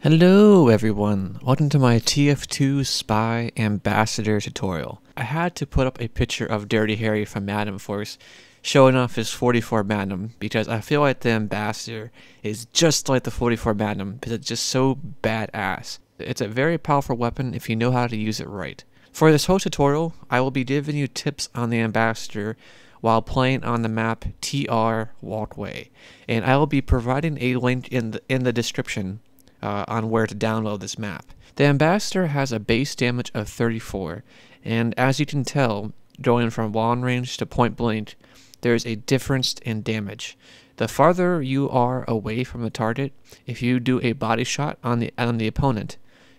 Hello everyone, welcome to my TF2 Spy Ambassador tutorial. I had to put up a picture of Dirty Harry from Magnum Force showing off his 44 Magnum because I feel like the Ambassador is just like the 44 Magnum because it's just so badass. It's a very powerful weapon if you know how to use it right. For this whole tutorial, I will be giving you tips on the Ambassador while playing on the map TR Walkway, and I will be providing a link in the description on where to download this map. The Ambassador has a base damage of 34, and as you can tell, going from long range to point blank, there's a difference in damage. The farther you are away from the target, if you do a body shot on the opponent,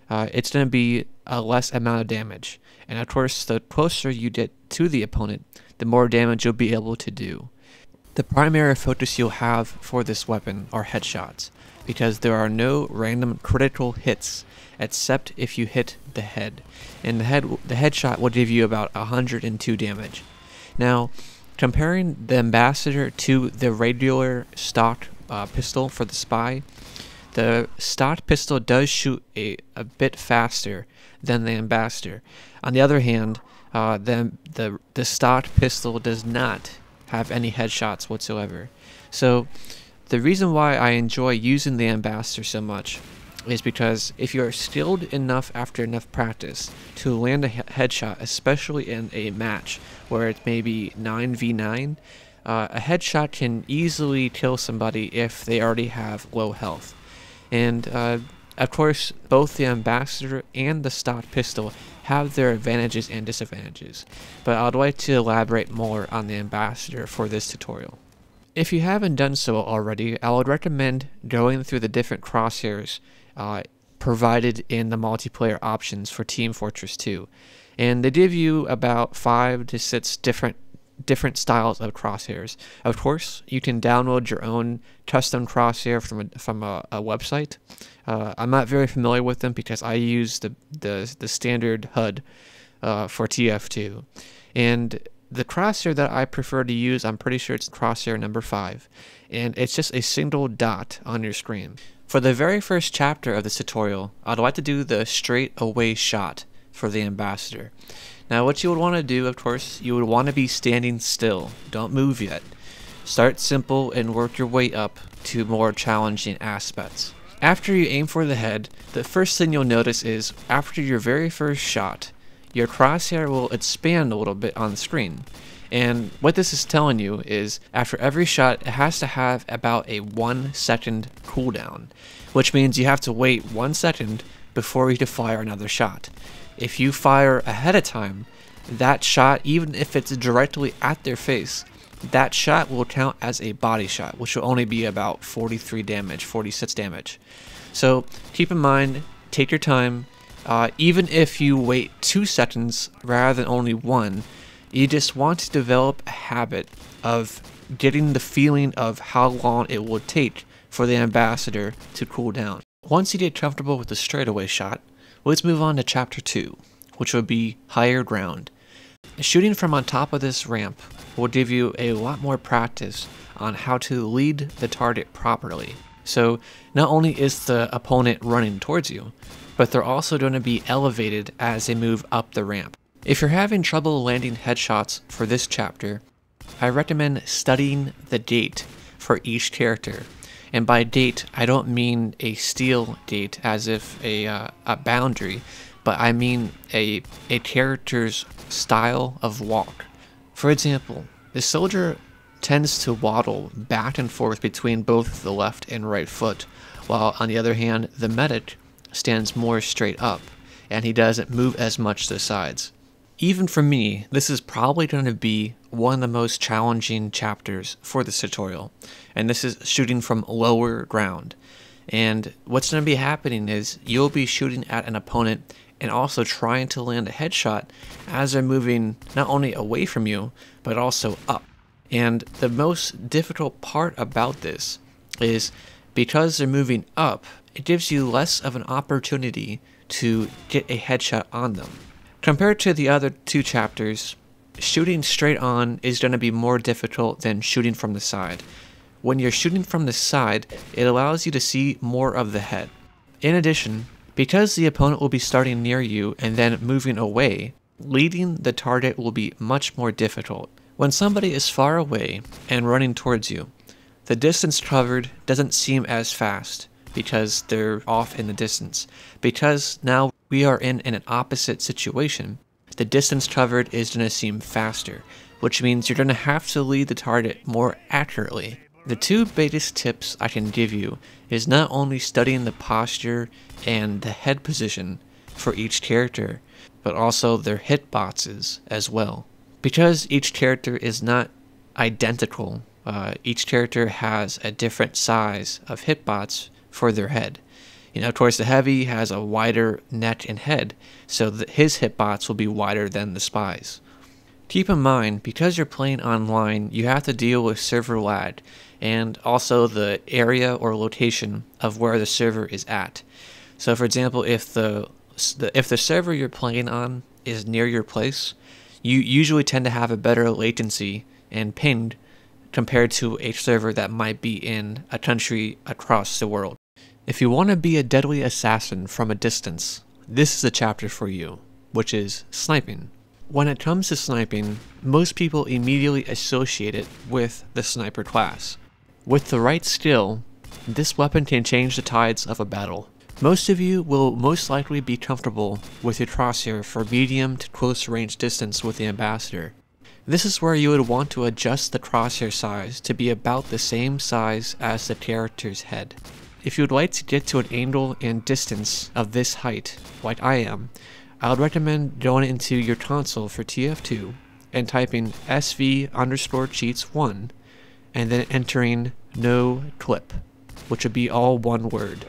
it's going to be a less amount of damage. And of course, the closer you get to the opponent, the more damage you'll be able to do. The primary focus you'll have for this weapon are headshots, because there are no random critical hits except if you hit the head, and the headshot will give you about 102 damage. Now, comparing the Ambassador to the regular stock pistol for the Spy, the stock pistol does shoot a bit faster than the Ambassador. On the other hand, the stock pistol does not have any headshots whatsoever. So the reason why I enjoy using the Ambassador so much is because if you are skilled enough after enough practice to land a headshot, especially in a match where it's maybe 9v9, a headshot can easily kill somebody if they already have low health. And of course, both the Ambassador and the stock pistol have their advantages and disadvantages, but I'd like to elaborate more on the Ambassador for this tutorial. If you haven't done so already, I would recommend going through the different crosshairs provided in the multiplayer options for Team Fortress 2. And they give you about 5 to 6 different styles of crosshairs. Of course, you can download your own custom crosshair from a website. I'm not very familiar with them because I use the standard HUD for TF2. And the crosshair that I prefer to use, I'm pretty sure it's crosshair number 5, and it's just a single dot on your screen. For the very first chapter of this tutorial, I'd like to do the straight away shot for the Ambassador. Now what you would want to do, of course, you would want to be standing still. Don't move yet. Start simple and work your way up to more challenging aspects. After you aim for the head, the first thing you'll notice is after your very first shot, your crosshair will expand a little bit on the screen. And what this is telling you is after every shot, it has to have about a 1 second cooldown, which means you have to wait 1 second before you can fire another shot. If you fire ahead of time, that shot, even if it's directly at their face, that shot will count as a body shot, which will only be about 43 damage, 46 damage. So keep in mind, take your time. Even if you wait 2 seconds rather than only 1, you just want to develop a habit of getting the feeling of how long it will take for the Ambassador to cool down. Once you get comfortable with the straightaway shot, let's move on to chapter 2, which would be higher ground. Shooting from on top of this ramp will give you a lot more practice on how to lead the target properly. So not only is the opponent running towards you, but they're also going to be elevated as they move up the ramp. If you're having trouble landing headshots for this chapter, I recommend studying the gate for each character. And by gate, I don't mean a steel gate as if a boundary, but I mean a character's style of walk. For example, the soldier tends to waddle back and forth between both the left and right foot, while on the other hand, the medic stands more straight up, and he doesn't move as much to the sides. Even for me, this is probably going to be one of the most challenging chapters for this tutorial, and this is shooting from lower ground. And what's going to be happening is you'll be shooting at an opponent and also trying to land a headshot as they're moving not only away from you, but also up. And the most difficult part about this is because they're moving up, it gives you less of an opportunity to get a headshot on them. Compared to the other 2 chapters, shooting straight on is going to be more difficult than shooting from the side. When you're shooting from the side, it allows you to see more of the head. In addition, because the opponent will be starting near you and then moving away, leading the target will be much more difficult. When somebody is far away and running towards you, the distance covered doesn't seem as fast because they're off in the distance. Because now we are in an opposite situation, the distance covered is going to seem faster, which means you're going to have to lead the target more accurately. The two biggest tips I can give you is not only studying the posture and the head position for each character, but also their hitboxes as well. Because each character is not identical, each character has a different size of hitbox for their head. Of course, the heavy has a wider neck and head, so that his hitbox will be wider than the spy's. Keep in mind, because you're playing online, you have to deal with server lag, and also the area or location of where the server is at. So for example, if the server you're playing on is near your place, you usually tend to have a better latency and ping compared to a server that might be in a country across the world. If you want to be a deadly assassin from a distance, this is a chapter for you, which is sniping. When it comes to sniping, most people immediately associate it with the sniper class. With the right skill, this weapon can change the tides of a battle. Most of you will most likely be comfortable with your crosshair for medium to close range distance with the ambassador. This is where you would want to adjust the crosshair size to be about the same size as the character's head. If you would like to get to an angle and distance of this height, like I am, I would recommend going into your console for TF2 and typing SV_cheats1 and then entering no clip, which would be all one word.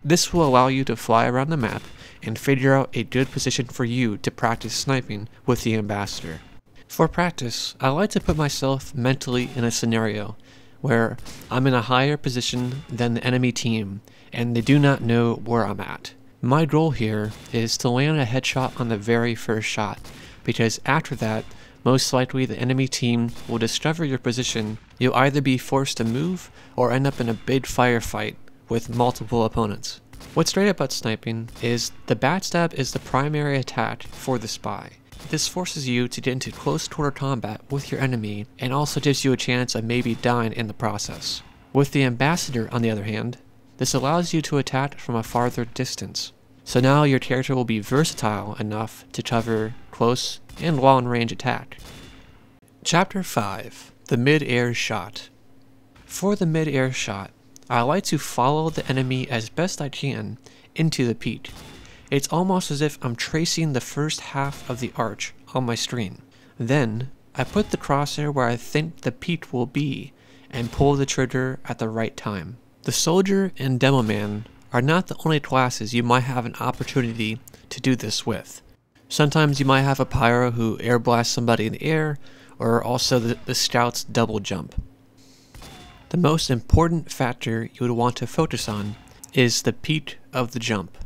This will allow you to fly around the map and figure out a good position for you to practice sniping with the ambassador. For practice, I like to put myself mentally in a scenario where I'm in a higher position than the enemy team and they do not know where I'm at. My goal here is to land a headshot on the very first shot, because after that, most likely the enemy team will discover your position. You'll either be forced to move or end up in a big firefight with multiple opponents. What's great about sniping is the backstab is the primary attack for the spy. This forces you to get into close quarter combat with your enemy and also gives you a chance of maybe dying in the process. With the ambassador, on the other hand, this allows you to attack from a farther distance. So now your character will be versatile enough to cover close and long range attack. Chapter 5. The Midair Shot. For the midair shot, I like to follow the enemy as best I can into the peak. It's almost as if I'm tracing the first half of the arch on my screen. Then, I put the crosshair where I think the peak will be and pull the trigger at the right time. The soldier and demo man are not the only classes you might have an opportunity to do this with. Sometimes you might have a pyro who air blasts somebody in the air, or also the scout's double jump. The most important factor you would want to focus on is the peak of the jump.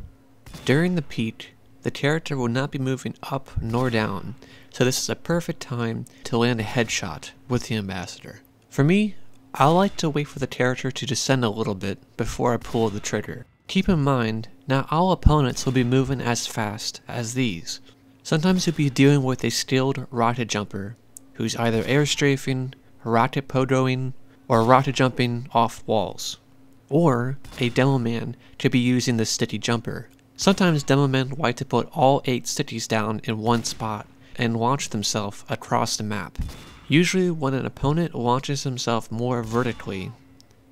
During the peak, the character will not be moving up nor down, so this is a perfect time to land a headshot with the ambassador. For me, I like to wait for the character to descend a little bit before I pull the trigger. Keep in mind, not all opponents will be moving as fast as these. Sometimes you'll be dealing with a skilled rocket jumper who's either air strafing, rocket pogoing, or rocket jumping off walls. Or a demo man could be using the sticky jumper. Sometimes demo men like to put all 8 stickies down in one spot and launch themselves across the map. Usually when an opponent launches himself more vertically,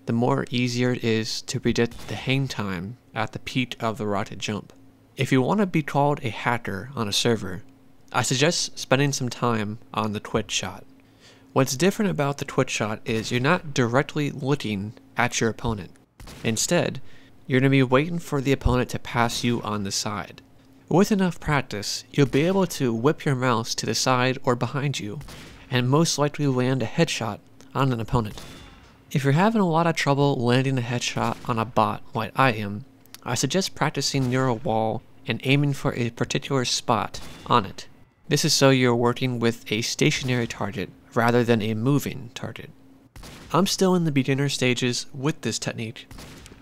the more easier it is to predict the hang time at the peak of the rocket jump. If you want to be called a hacker on a server, I suggest spending some time on the twitch shot. What's different about the twitch shot is you're not directly looking at your opponent. Instead, you're going to be waiting for the opponent to pass you on the side. With enough practice, you'll be able to whip your mouse to the side or behind you, and most likely land a headshot on an opponent. If you're having a lot of trouble landing a headshot on a bot like I am, I suggest practicing near a wall and aiming for a particular spot on it. This is so you're working with a stationary target rather than a moving target. I'm still in the beginner stages with this technique,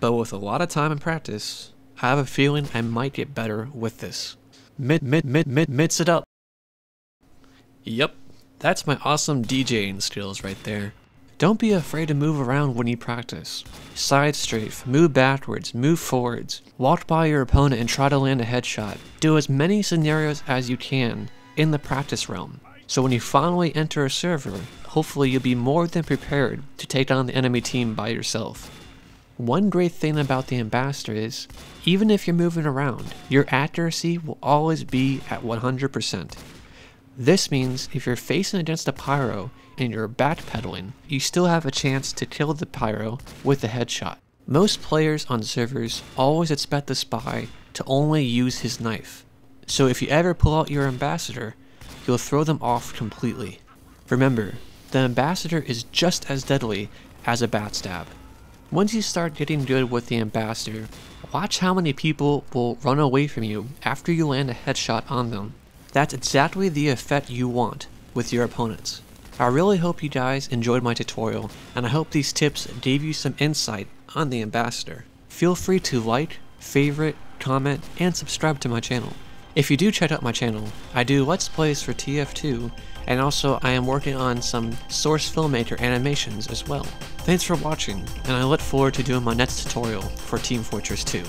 but with a lot of time and practice, I have a feeling I might get better with this. Mix it up. Yep, that's my awesome DJing skills right there. Don't be afraid to move around when you practice. Side strafe, move backwards, move forwards, walk by your opponent and try to land a headshot. Do as many scenarios as you can in the practice realm, so when you finally enter a server, hopefully you'll be more than prepared to take on the enemy team by yourself. One great thing about the Ambassador is, even if you're moving around, your accuracy will always be at 100%. This means if you're facing against a pyro and you're backpedaling, you still have a chance to kill the pyro with a headshot. Most players on servers always expect the spy to only use his knife, so if you ever pull out your Ambassador, you'll throw them off completely. Remember, the Ambassador is just as deadly as a backstab. Once you start getting good with the Ambassador, watch how many people will run away from you after you land a headshot on them. That's exactly the effect you want with your opponents. I really hope you guys enjoyed my tutorial, and I hope these tips gave you some insight on the Ambassador. Feel free to like, favorite, comment, and subscribe to my channel. If you do check out my channel, I do Let's Plays for TF2, and also I am working on some Source Filmmaker animations as well. Thanks for watching, and I look forward to doing my next tutorial for Team Fortress 2.